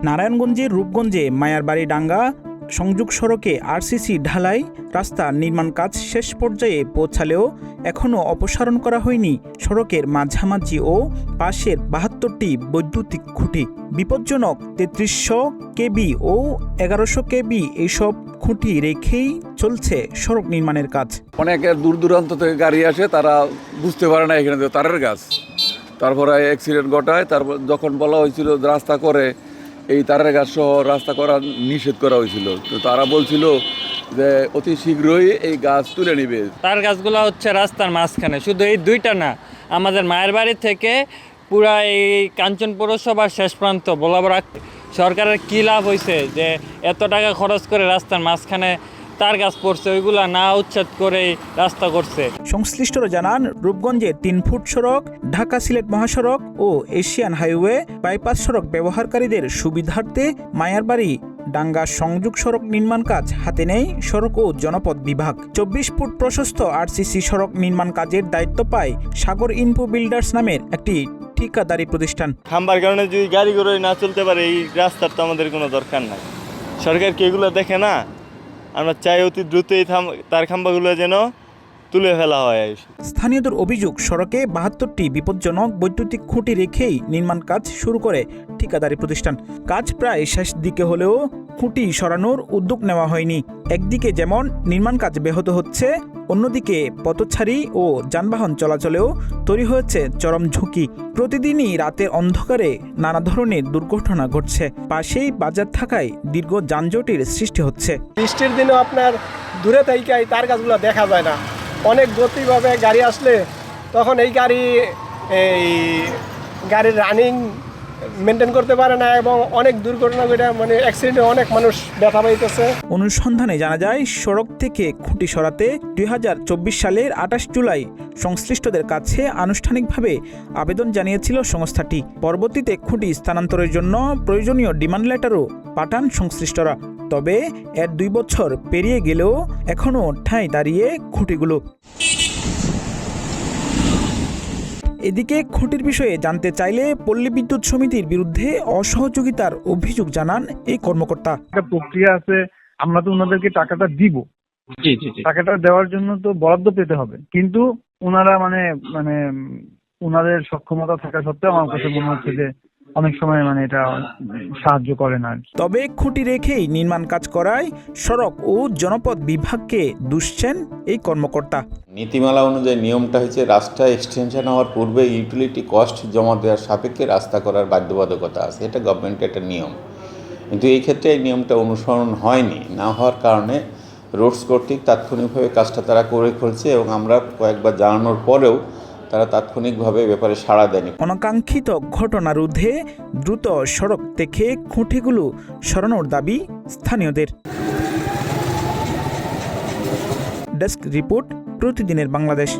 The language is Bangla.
নারায়ণগঞ্জের রূপগঞ্জে মায়ারবাড়ি ডাঙ্গা সংযোগ সড়কে আরসিসি ঢালাই রাস্তা নির্মাণ কাজ শেষ পর্যায়ে পৌঁছালেও এখনও অপসারণ করা হয়নি সড়কের মাঝামাঝি ও পাশের ৭২টি বৈদ্যুতিক খুঁটি। বিপজ্জনক ৩৩০০ কেবি ও ১১০০ কেবি এইসব খুঁটি রেখেই চলছে সড়ক নির্মাণের কাজ। অনেক দূর দূরান্ত থেকে গাড়ি আসে, তারা বুঝতে পারে না এখানে তারের গাছ, তারপরে অ্যাক্সিডেন্ট ঘটায়। তারপর যখন বলা হয়েছিল রাস্তা করে এই তারের গাছ সহ রাস্তা করা নিষেধ করা হয়েছিল, তো তারা বলছিল যে অতি শীঘ্রই এই গাছ তুলে নিবে। তার গাছগুলো হচ্ছে রাস্তার মাঝখানে, শুধু এই দুইটা না, আমাদের মায়ের বাড়ি থেকে পুরা এই কাঞ্চন পৌরসভার শেষ প্রান্ত বলাবর সরকারের কী লাভ হয়েছে যে এত টাকা খরচ করে রাস্তার মাঝখানে তার গাছ পড়ছে, ওইগুলা না উচ্ছেদ করে রাস্তা করছে। সংশ্লিষ্টরা জানান, রূপগঞ্জে ৩ ফুট সড়ক, ঢাকা সিলেট মহাসড়ক ও এশিয়ান হাইওয়ে বাইপাস সড়ক ব্যবহারকারীদের সুবিধার্থে মায়ারবাড়ি ডাঙ্গা সংযোগ সড়ক নির্মাণ কাজ হাতে নেয় সড়ক ও জনপথ বিভাগ। ২৪ ফুট প্রশস্ত আরসিসি সড়ক নির্মাণ কাজের দায়িত্ব পায় সাগর ইনফো বিল্ডার্স নামের একটি ঠিকাদারি প্রতিষ্ঠান। খাম্বার কারণে যদি গাড়িগুলো না চলতে পারে, এই রাস্তার তো আমাদের কোনো দরকার নাই। সরকার কি এগুলো দেখে না? আমরা চাই অতি দ্রুতই তার খাম্বাগুলো যেন তুলে ফেলা হয়। স্থানীয়দের অভিযোগ, সড়কে ৭২টি বিপজ্জনক বৈদ্যুতিক খুঁটি রেখেই নির্মাণ কাজ শুরু করে ঠিকাদারি প্রতিষ্ঠান। কাজ প্রায় শেষ দিকে হলেও খুঁটি সরানোর উদ্যোগ নেওয়া হয়নি। একদিকে যেমন নির্মাণ কাজ ব্যাহত হচ্ছে, অন্যদিকে পথচারী ও যানবাহন চলাচলেও তৈরি হয়েছে চরম ঝুঁকি। প্রতিদিনই রাতের অন্ধকারে নানা ধরনের দুর্ঘটনা ঘটছে। পাশেই বাজার থাকায় দীর্ঘ যানজটের সৃষ্টি হচ্ছে। বৃষ্টির দিনেও আপনার দূরে থেকে তার গাছগুলো দেখা যায় না। অনেক গতিভাবে গাড়ি আসলে তখন এই গাড়ির রানিং মেনটেন করতে পারে না এবং অনেক দুর্ঘটনা ঘটে, মানে অ্যাক্সিডেন্টে অনেক মানুষ ব্যথা পাইতেছে। অনুসন্ধানে জানা যায়, সড়ক থেকে খুঁটি সরাতে ২০২৪ সালের ২৮ জুলাই সংশ্লিষ্টদের কাছে আনুষ্ঠানিকভাবে আবেদন জানিয়েছিল সংস্থাটি। পরবর্তীতে খুঁটি স্থানান্তরের জন্য প্রয়োজনীয় ডিমান্ড লেটারও পাঠান সংশ্লিষ্টরা। তবে এর ২ বছর পেরিয়ে গেলেও এখনও ঠাঁই দাঁড়িয়ে খুঁটিগুলো। এদিকে খুঁটির বিষয়ে জানতে চাইলে পল্লী বিদ্যুৎ সমিতির বিরুদ্ধে অসহযোগিতার অভিযোগ জানান এই কর্মকর্তা। একটা প্রক্রিয়া আছে, আমরা তো ওনাদেরকে টাকাটা দিব, টাকাটা দেওয়ার জন্য তো বরাদ্দ পেতে হবে, কিন্তু ওনারা মানে ওনাদের সক্ষমতা থাকা সত্ত্বেও আমার কাছে মনে হচ্ছে যে অনেক সময় এটা সাহায্য করে না। তবে খুঁটি রেখেই নির্মাণ কাজ করায় সড়ক ও জনপথ বিভাগকে দুষছেন এই কর্মকর্তা। নীতিমালা অনুযায়ী নিয়মটা হচ্ছে রাস্তা এক্সটেনশন হওয়ার পূর্বে ইউটিলিটি কস্ট জমা দেওয়ার সাপেক্ষে রাস্তা করার বাধ্যবাধকতা আছে, এটা গভর্নমেন্টের একটা নিয়ম। কিন্তু এই ক্ষেত্রে এই নিয়মটা অনুসরণ হয়নি, না হওয়ার কারণে রোডস কর্তৃক তাৎক্ষণিকভাবে কাজটা তারা করে ফেলছে এবং আমরা কয়েকবার জানানোর পরেও তারা তাৎক্ষণিকভাবে ব্যাপারে সাড়া দেয়নি। অনাকাঙ্ক্ষিত ঘটনা রোধে দ্রুত সড়ক থেকে খুঁটিগুলো সরানোর দাবি স্থানীয়দের। ডেস্ক রিপোর্ট, প্রতিদিনের বাংলাদেশ।